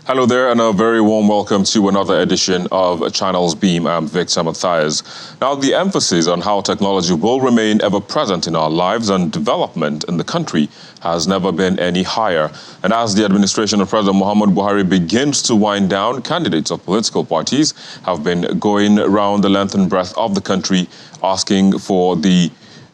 Hello there, and a very warm welcome to another edition of Channels Beam. I'm Victor Matthias. Now, the emphasis on how technology will remain ever present in our lives and development in the country has never been any higher. And as the administration of President Muhammadu Buhari begins to wind down, candidates of political parties have been going around the length and breadth of the country asking for the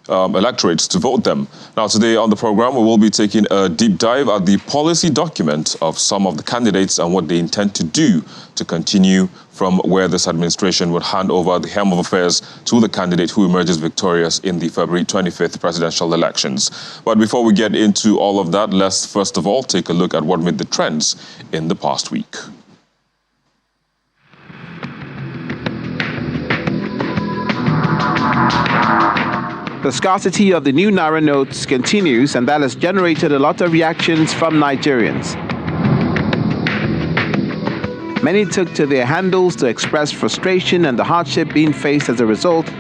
electorates to vote them. Now, today on the program, we will be taking a deep dive at the policy document of some of the candidates and what they intend to do to continue from where this administration would hand over the helm of affairs to the candidate who emerges victorious in the February 25th presidential elections. But before we get into all of that, let's first of all take a look at what made the trends in the past week. The scarcity of the new Naira notes continues, and that has generated a lot of reactions from Nigerians. Many took to their handles to express frustration and the hardship being faced as a result,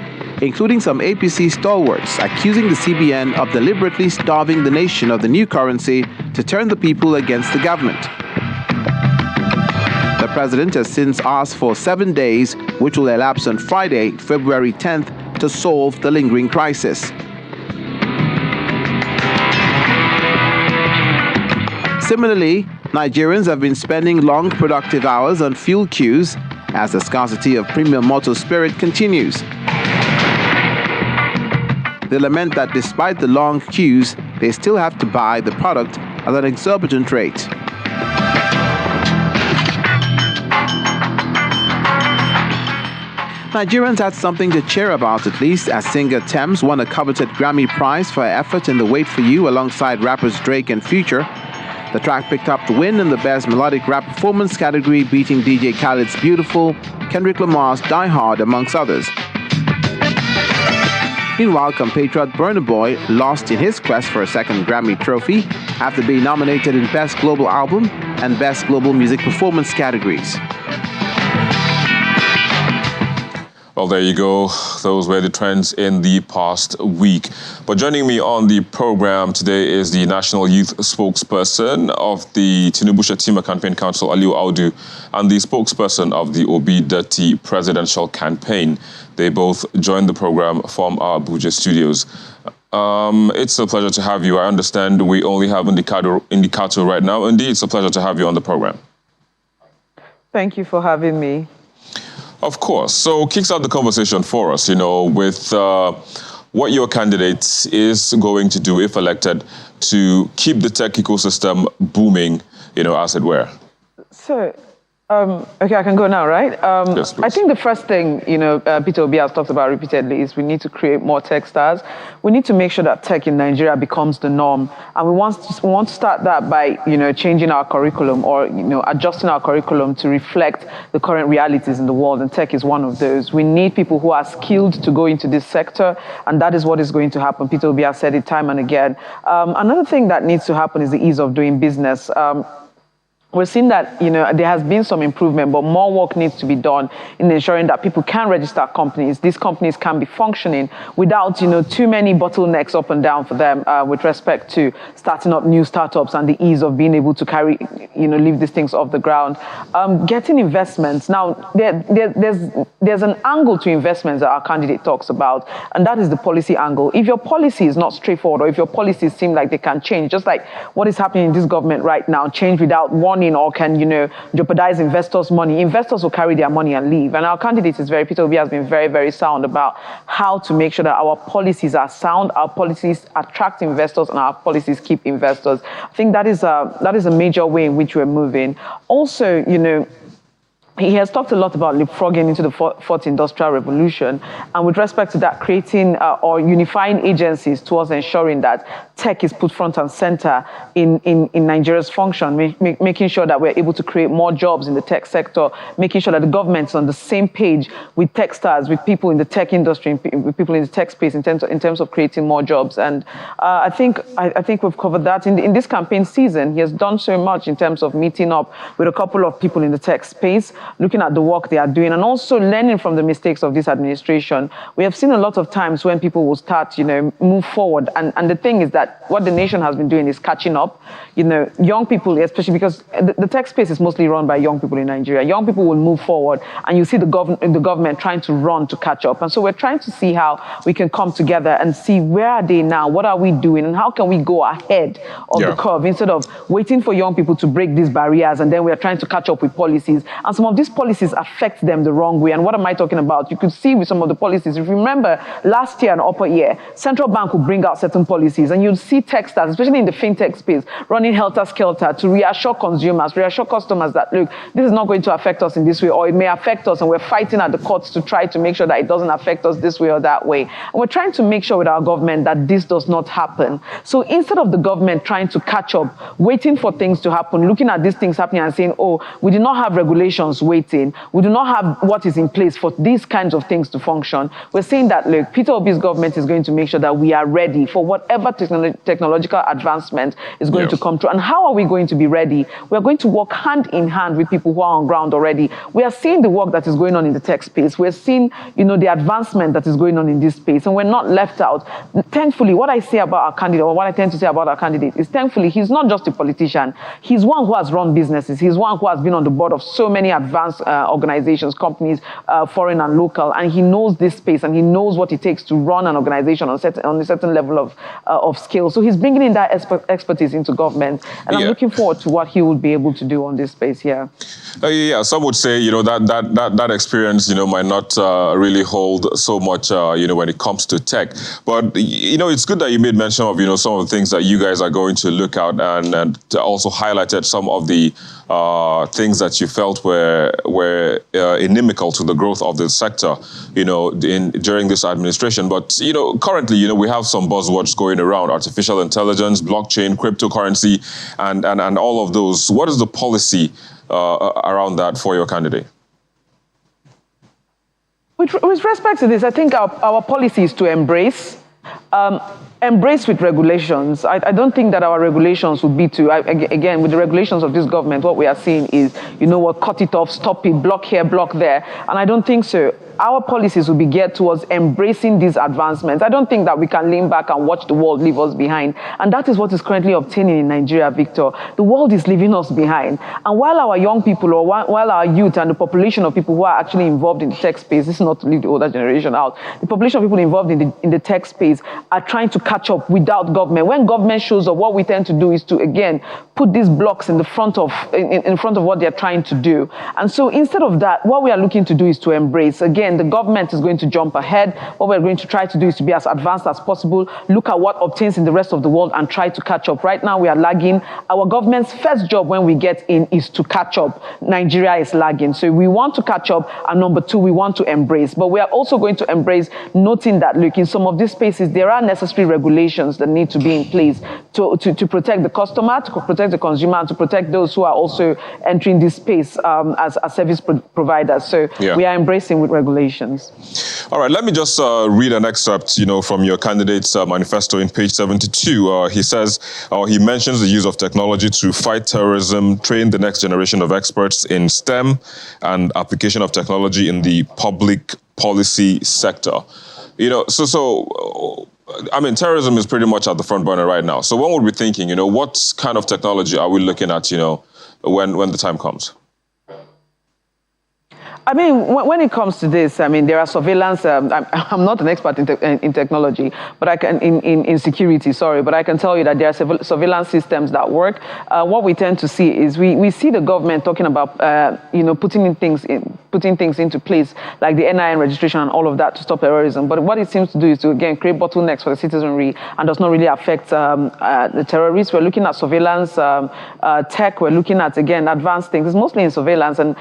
including some APC stalwarts accusing the CBN of deliberately starving the nation of the new currency to turn the people against the government. The president has since asked for 7 days, which will elapse on Friday, February 10th, to solve the lingering crisis. Similarly, Nigerians have been spending long, productive hours on fuel queues as the scarcity of premium motor spirit continues. They lament that despite the long queues, they still have to buy the product at an exorbitant rate. Nigerians had something to cheer about, at least, as singer Tems won a coveted Grammy Prize for her effort in the Wait For You alongside rappers Drake and Future. The track picked up the win in the Best Melodic Rap Performance category, beating DJ Khaled's Beautiful, Kendrick Lamar's Die Hard, amongst others. Meanwhile, compatriot Burna Boy lost in his quest for a second Grammy trophy after being nominated in Best Global Album and Best Global Music Performance categories. Well, there you go. Those were the trends in the past week. But joining me on the program today is the National Youth Spokesperson of the Tinubu-Shettima Campaign Council, Aliu Audu, and the spokesperson of the Obi-Datti presidential campaign. They both joined the program from our Abuja studios. It's a pleasure to have you. I understand we only have Indicator right now. Indeed, it's a pleasure to have you on the program. Thank you for having me. Of course. So kickstart the conversation for us, with what your candidate is going to do, if elected, to keep the tech ecosystem booming, as it were. So, okay, I can go now, right? Yes, please. I think the first thing, Peter Obi has talked about repeatedly is we need to create more tech stars. We need to make sure that tech in Nigeria becomes the norm. And we want to start that by, changing our curriculum or, adjusting our curriculum to reflect the current realities in the world. And tech is one of those. We need people who are skilled to go into this sector. And that is what is going to happen. Peter Obi has said it time and again. Another thing that needs to happen is the ease of doing business. We're seeing that, there has been some improvement, but more work needs to be done in ensuring that people can register companies. These companies can be functioning without, too many bottlenecks up and down for them with respect to starting up new startups and the ease of being able to carry, leave these things off the ground. Getting investments. Now, there's an angle to investments that our candidate talks about, and that is the policy angle. If your policy is not straightforward, or if your policies seem like they can change, just like what is happening in this government right now, change without warning or can, jeopardize investors' money. Investors will carry their money and leave. And our candidate Peter Obi has been very, very sound about how to make sure that our policies are sound, our policies attract investors, and our policies keep investors. I think that is a major way in which we're moving. Also, he has talked a lot about leapfrogging into the fourth industrial revolution, and with respect to that, creating or unifying agencies towards ensuring that tech is put front and center in Nigeria's function, making sure that we're able to create more jobs in the tech sector, making sure that the government's on the same page with tech stars, with people in the tech industry, with people in the tech space in terms of creating more jobs. And I think we've covered that. In this campaign season, he has done so much in terms of meeting up with a couple of people in the tech space. looking at the work they are doing, and also learning from the mistakes of this administration. We have seen a lot of times when people will start, move forward. And the thing is that what the nation has been doing is catching up. Young people, especially because the tech space is mostly run by young people in Nigeria. Young people will move forward, and you see the government trying to run to catch up. And so we're trying to see how we can come together and see where are they now, what are we doing, and how can we go ahead of the curve instead of waiting for young people to break these barriers, and then we are trying to catch up with policies. And some of these policies affect them the wrong way. And what am I talking about? You could see with some of the policies, if you remember last year and upper year, central bank would bring out certain policies, and you'd see techstars, especially in the fintech space, running helter-skelter to reassure consumers, reassure customers that, look, this is not going to affect us in this way, or it may affect us, and we're fighting at the courts to try to make sure that it doesn't affect us this way or that way. And we're trying to make sure with our government that this does not happen. So instead of the government trying to catch up, waiting for things to happen, looking at these things happening and saying, oh, we do not have regulations waiting, we do not have what is in place for these kinds of things to function, we're saying that, look, Peter Obi's government is going to make sure that we are ready for whatever technological advancement is going to come through. And how are we going to be ready? We're going to work hand in hand with people who are on ground already. We are seeing the work that is going on in the tech space. We're seeing, the advancement that is going on in this space, and we're not left out. Thankfully, what I say about our candidate, or what I tend to say about our candidate, is thankfully he's not just a politician. He's one who has run businesses. He's one who has been on the board of so many advanced organizations, companies, foreign and local, and he knows this space, and he knows what it takes to run an organization on a certain level of skill. So he's bringing in that expertise into government, and I'm looking forward to what he will be able to do on this space here. Some would say, that experience, might not really hold so much, when it comes to tech. But, it's good that you made mention of, some of the things that you guys are going to look out, and also highlighted some of the things that you felt were inimical to the growth of the sector, during this administration. But, currently, we have some buzzwords going around: artificial intelligence, blockchain, cryptocurrency, and all of those. What is the policy around that for your candidate? With respect to this, I think our policy is to embrace with regulations. I don't think that our regulations would be again, with the regulations of this government, what we are seeing is, cut it off, stop it, block here, block there. And I don't think so. Our policies will be geared towards embracing these advancements. I don't think that we can lean back and watch the world leave us behind. And that is what is currently obtaining in Nigeria, Victor. The world is leaving us behind. And while our young people, or while our youth and the population of people who are actually involved in the tech space, this is not to leave the older generation out, the population of people involved in the tech space are trying to catch up without government. When government shows up, what we tend to do is to, again, put these blocks in front of what they're trying to do. And so instead of that, what we are looking to do is to embrace. Again, the government is going to jump ahead. What we're going to try to do is to be as advanced as possible, look at what obtains in the rest of the world, and try to catch up. Right now, we are lagging. Our government's first job when we get in is to catch up. Nigeria is lagging. So we want to catch up, and number two, we want to embrace. But we are also going to embrace, noting that, look, in some of these spaces, there are necessary regulations that need to be in place to protect the customer, to protect the consumer, and to protect those who are also entering this space as service providers. So we are embracing with regulations. All right, let me just read an excerpt, from your candidate's manifesto in page 72. He says, he mentions the use of technology to fight terrorism, train the next generation of experts in STEM, and application of technology in the public policy sector. Terrorism is pretty much at the front burner right now. So one would be thinking, what kind of technology are we looking at, when the time comes? When it comes to this, there are surveillance. I'm not an expert in technology, but I can in security. Sorry, but I can tell you that there are surveillance systems that work. What we tend to see is we see the government talking about putting things into place, like the NIN registration and all of that, to stop terrorism. But what it seems to do is to, again, create bottlenecks for the citizenry, and does not really affect the terrorists. We're looking at surveillance tech. We're looking at, again, advanced things. It's mostly in surveillance and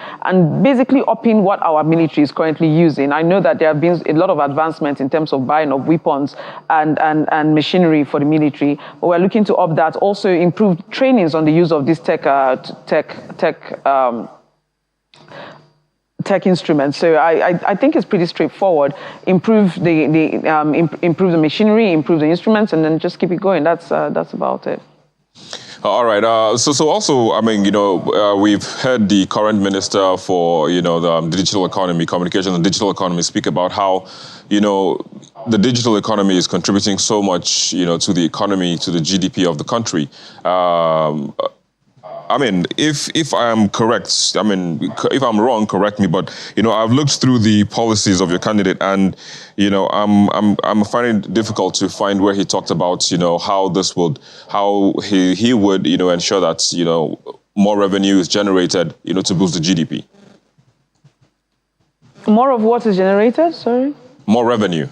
basically upping what our military is currently using. I know that there have been a lot of advancements in terms of buying of weapons and machinery for the military, but we're looking to up that. Also improve trainings on the use of these tech instruments. So I think it's pretty straightforward. Improve the machinery, improve the instruments, and then just keep it going. That's about it. All right. So also, I mean, we've heard the current minister for, the digital economy, communication and digital economy speak about how, the digital economy is contributing so much, to the economy, to the GDP of the country. I mean, if I am correct, I mean, if I'm wrong, correct me. But I've looked through the policies of your candidate, and I'm finding it difficult to find where he talked about how he would ensure that more revenue is generated to boost the GDP. More of what is generated? Sorry. More revenue.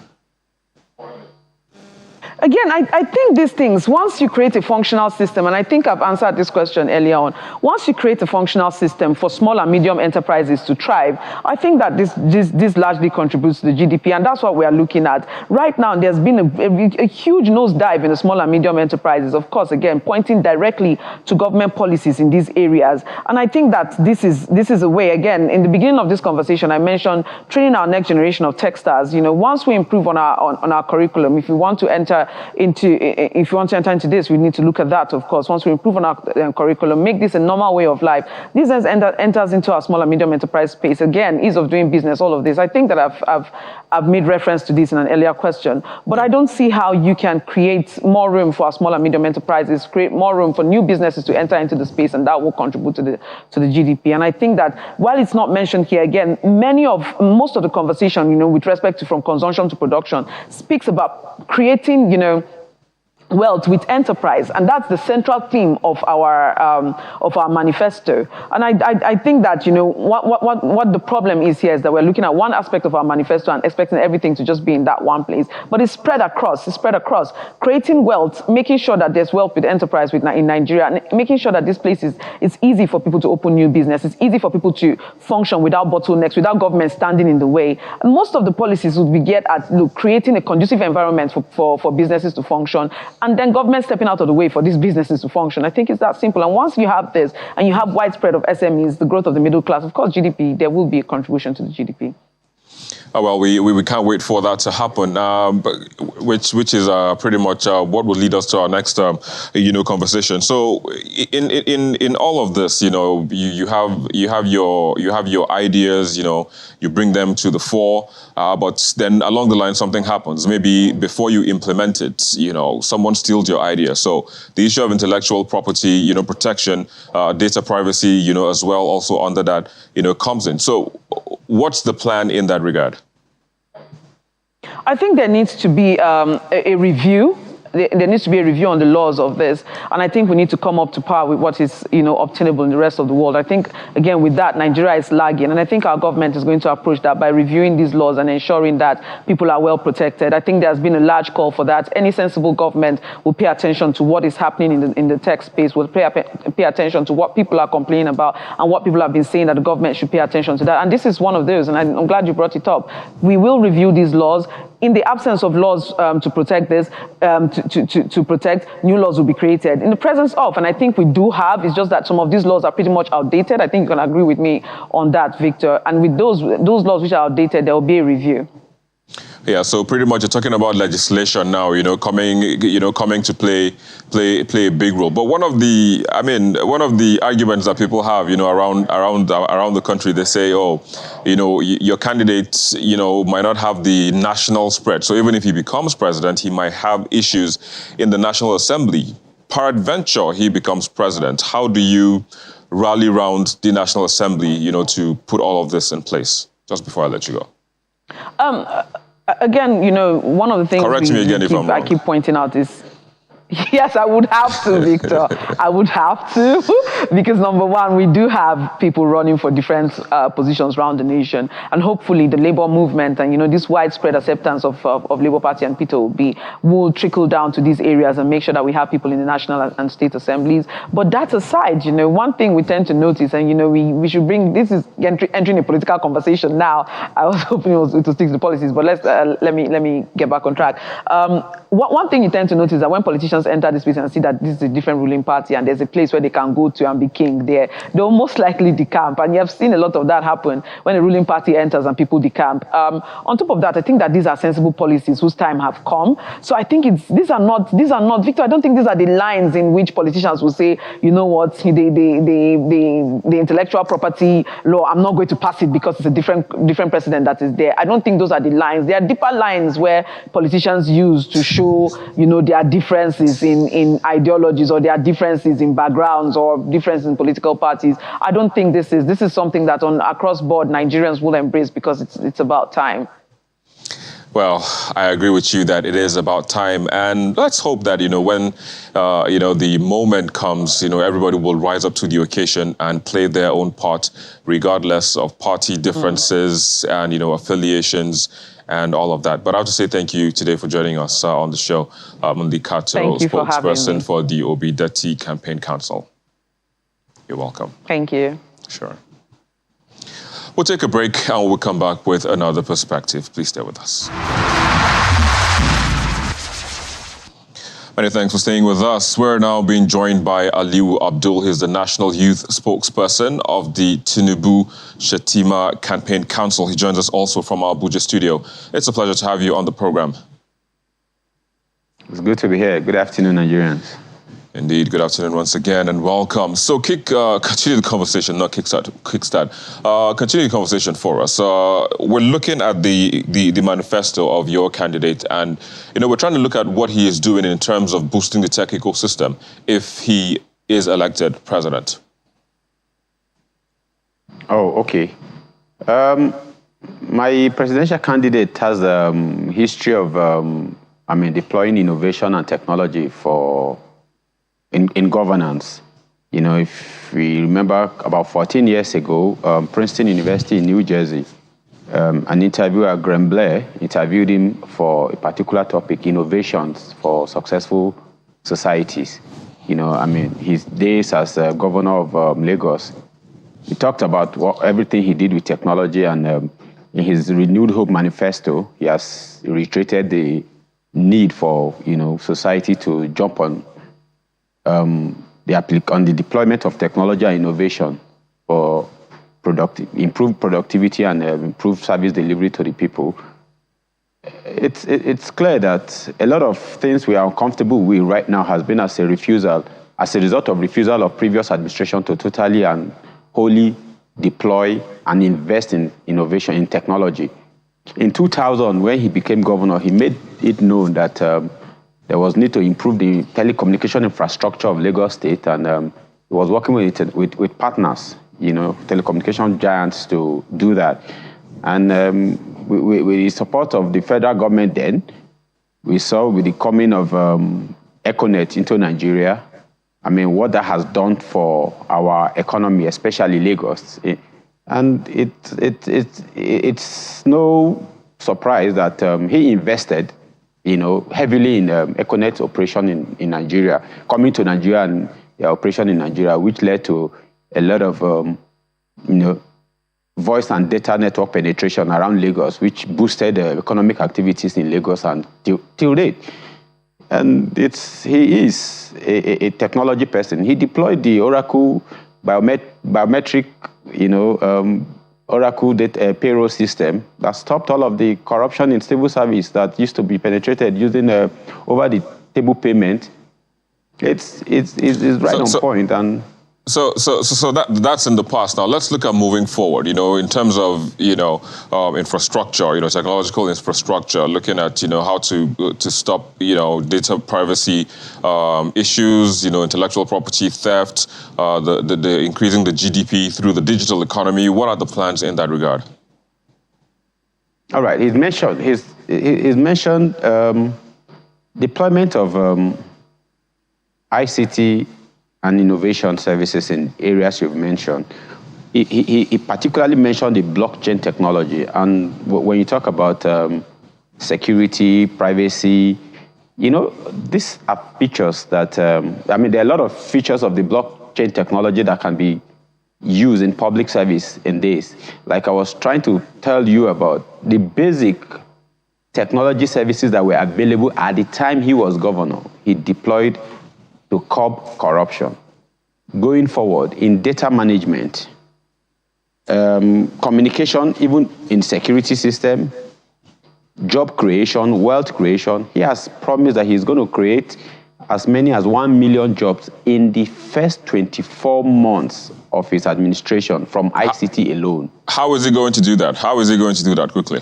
Again, I think these things, once you create a functional system, and I think I've answered this question earlier on, once you create a functional system for small and medium enterprises to thrive, I think that this largely contributes to the GDP, and that's what we are looking at. Right now, there's been a huge nosedive in the small and medium enterprises, of course, again, pointing directly to government policies in these areas. And I think that this is a way, again, in the beginning of this conversation, I mentioned training our next generation of tech stars. Once we improve on our curriculum, if you want to enter into this, we need to look at that, of course. Once we improve on our curriculum, make this a normal way of life. This then enters into our small and medium enterprise space. Again, ease of doing business, all of this. I think that I've made reference to this in an earlier question, but I don't see how you can create more room for our small and medium enterprises, create more room for new businesses to enter into the space, and that will contribute to the GDP. And I think that while it's not mentioned here, again, most of the conversation, with respect to from consumption to production, speaks about creating, wealth with enterprise, and that's the central theme of our manifesto. And I think that what the problem is here is that we're looking at one aspect of our manifesto and expecting everything to just be in that one place, but it's spread across. Creating wealth, making sure that there's wealth with enterprise in Nigeria, and making sure that this place it's easy for people to open new business. It's easy for people to function without bottlenecks, without government standing in the way. And most of the policies would be geared at creating a conducive environment for businesses to function, and then government stepping out of the way for these businesses to function. I think it's that simple. And once you have this, and you have widespread of SMEs, the growth of the middle class, of course, GDP, there will be a contribution to the GDP. Oh, well, we can't wait for that to happen, which is pretty much what will lead us to our next, conversation. So, in all of this, you have your ideas, you bring them to the fore, but then along the line something happens. Maybe before you implement it, someone steals your idea. So the issue of intellectual property, protection, data privacy, as well, also under that, comes in. So, what's the plan in that regard? I think there needs to be a review. There needs to be a review on the laws of this, and I think we need to come up to par with what is, obtainable in the rest of the world. I think, again, with that, Nigeria is lagging, and I think our government is going to approach that by reviewing these laws and ensuring that people are well protected. I think there's been a large call for that. Any sensible government will pay attention to what is happening in the tech space, will pay attention to what people are complaining about and what people have been saying that the government should pay attention to that. And this is one of those, and I'm glad you brought it up. We will review these laws. In the absence of laws to protect this, to protect, new laws will be created. In the presence of, and I think we do have, it's just that some of these laws are pretty much outdated. I think you can agree with me on that, Victor. And with those laws which are outdated, there will be a review. Yeah, so pretty much you're talking about legislation now, coming to play a big role. But one of the arguments that people have, around the country, they say, your candidate, might not have the national spread. So even if he becomes president, he might have issues in the National Assembly. Peradventure, he becomes president. How do you rally around the National Assembly, to put all of this in place? Just before I let you go. Again, one of the things Correct me again if I'm wrong. I keep pointing out is, yes, I would have to, Victor. I would have to, because number one, we do have people running for different positions around the nation, and hopefully the labor movement and this widespread acceptance of Labour Party and Peter Obi will trickle down to these areas and make sure that we have people in the national and state assemblies. But that aside, one thing we tend to notice, and we should bring, this is entering a political conversation now. I was hoping it was to stick to the policies, but let me get back on track. One thing you tend to notice is that when politicians politicians enter this place and see that this is a different ruling party and there's a place where they can go to and be king there, they'll most likely decamp. And you have seen a lot of that happen when a ruling party enters and people decamp. On top of that, I think that these are sensible policies whose time have come. So I think these are not, Victor, I don't think these are the lines in which politicians will say, you know what, the intellectual property law, I'm not going to pass it because it's a different precedent that is there. I don't think those are the lines. There are deeper lines where politicians use to show, their differences in ideologies or their differences in backgrounds or differences in political parties. I don't think this is something that across board Nigerians will embrace because it's about time. Well, I agree with you that it is about time, and let's hope that when the moment comes, everybody will rise up to the occasion and play their own part, regardless of party differences and affiliations and all of that. But I have to say thank you today for joining us on the show. I'm the Kato spokesperson for the Obi-Datti Campaign Council. You're welcome. Thank you. Sure. We'll take a break and we'll come back with another perspective. Please stay with us. Many thanks for staying with us. We're now being joined by Aliu Abdul. He's the National Youth Spokesperson of the Tinubu-Shettima Campaign Council. He joins us also from our Abuja studio. It's a pleasure to have you on the program. It's good to be here. Good afternoon, Nigerians. Indeed, good afternoon once again and welcome. So continue the conversation, not kickstart. Continue the conversation for us. We're looking at the manifesto of your candidate and, we're trying to look at what he is doing in terms of boosting the tech ecosystem if he is elected president. Oh, okay. My presidential candidate has a history of, deploying innovation and technology in governance. If we remember about 14 years ago, Princeton University in New Jersey, an interviewer, Graham Blair, interviewed him for a particular topic, innovations for successful societies. His days as governor of Lagos, he talked about everything he did with technology, and in his Renewed Hope manifesto, he has reiterated the need for society to jump on the deployment of technology and innovation for improved productivity and improved service delivery to the people. It's clear that a lot of things we are uncomfortable with right now has been as a result of refusal of previous administration to totally and wholly deploy and invest in innovation in technology. In 2000, when he became governor, he made it known that there was need to improve the telecommunication infrastructure of Lagos State, and he was working with partners, telecommunication giants to do that. And with the support of the federal government then, we saw with the coming of Econet into Nigeria, what that has done for our economy, especially Lagos. And it's no surprise that he invested heavily in Econet operation in Nigeria, coming to Nigeria and operation in Nigeria, which led to a lot of, voice and data network penetration around Lagos, which boosted economic activities in Lagos and till date. And he is a technology person. He deployed the Oracle biometric, Oracle data payroll system that stopped all of the corruption in civil service that used to be penetrated using over-the-table payment. It's right on point. And So that's in the past. Now let's look at moving forward. In terms of infrastructure, technological infrastructure, looking at how to stop data privacy issues, intellectual property theft, the increasing the GDP through the digital economy. What are the plans in that regard? All right, he's mentioned deployment of ICT and innovation services in areas you've mentioned. He particularly mentioned the blockchain technology. And when you talk about security, privacy, these are features that, there are a lot of features of the blockchain technology that can be used in public service in this. Like I was trying to tell you about the basic technology services that were available at the time he was governor, he deployed to curb corruption. Going forward, in data management, communication, even in security system, job creation, wealth creation, he has promised that he's going to create as many as 1 million jobs in the first 24 months of his administration from ICT alone. How is he going to do that? How is he going to do that quickly?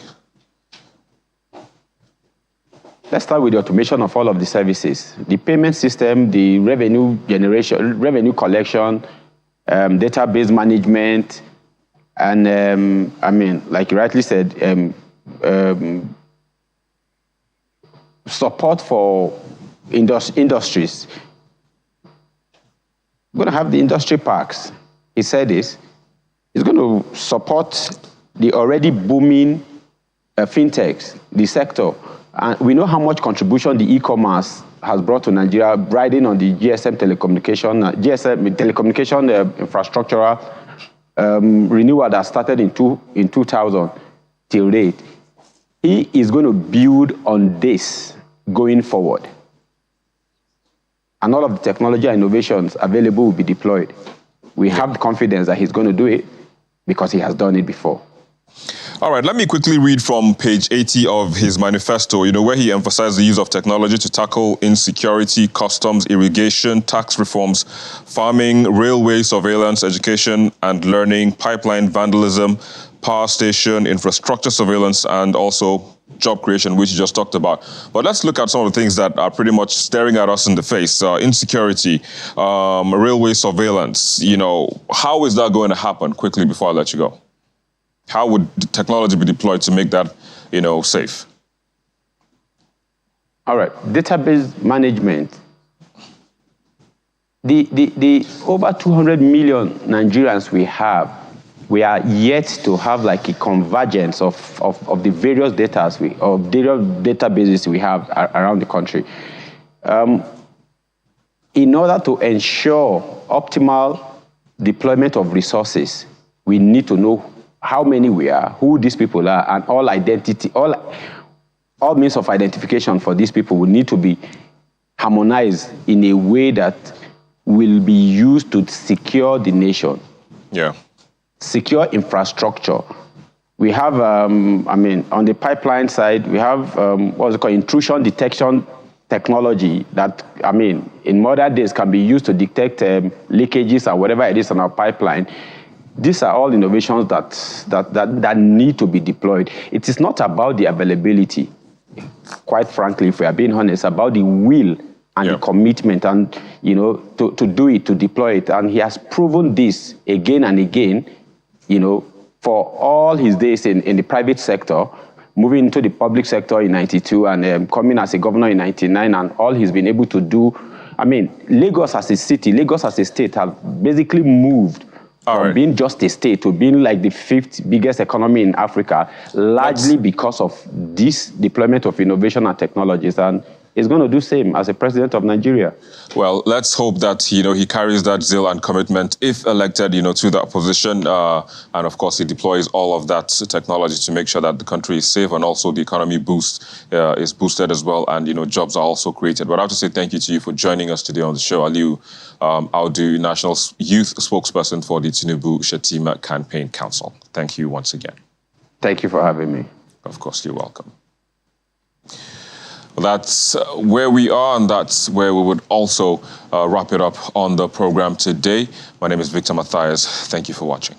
Let's start with the automation of all of the services. The payment system, the revenue generation, revenue collection, database management, and I mean, like you rightly said, support for industries. We're going to have the industry parks. He said this. He's going to support the already booming fintechs, the sector. And we know how much contribution the e-commerce has brought to Nigeria, riding on the GSM telecommunication infrastructural renewal that started in 2000 till date. He is going to build on this going forward. And all of the technology and innovations available will be deployed. We have the confidence that he's going to do it because he has done it before. All right, let me quickly read from page 80 of his manifesto, where he emphasized the use of technology to tackle insecurity, customs, irrigation, tax reforms, farming, railway surveillance, education and learning, pipeline vandalism, power station, infrastructure surveillance, and also job creation, which you just talked about. But let's look at some of the things that are pretty much staring at us in the face. Insecurity, railway surveillance, how is that going to happen quickly before I let you go? How would the technology be deployed to make that, safe? All right, database management. The over 200 million Nigerians we are yet to have like a convergence of the various databases we have around the country. In order to ensure optimal deployment of resources, we need to know how many we are, who these people are, and all means of identification for these people will need to be harmonized in a way that will be used to secure the nation. Yeah. Secure infrastructure. We have, on the pipeline side, we have what's it called, intrusion detection technology that, in modern days can be used to detect leakages and whatever it is on our pipeline. These are all innovations that need to be deployed. It is not about the availability, quite frankly, if we are being honest, about the will and the commitment and, to do it, to deploy it. And he has proven this again and again, for all his days in the private sector, moving into the public sector in 92 and coming as a governor in 99, and all he's been able to do. Lagos as a city, Lagos as a state have basically moved from being just a state to being like the 5th biggest economy in Africa, largely because of this deployment of innovation and technologies. And he's going to do the same as a president of Nigeria. Well, let's hope that, he carries that zeal and commitment if elected, to that position. And of course, he deploys all of that technology to make sure that the country is safe and also the economy is boosted as well. And, jobs are also created. But I have to say thank you to you for joining us today on the show. Aliu Audu, National Youth Spokesperson for the Tinubu-Shettima Campaign Council. Thank you once again. Thank you for having me. Of course, you're welcome. That's where we are, and that's where we would also wrap it up on the program today. My name is Victor Matthias. Thank you for watching.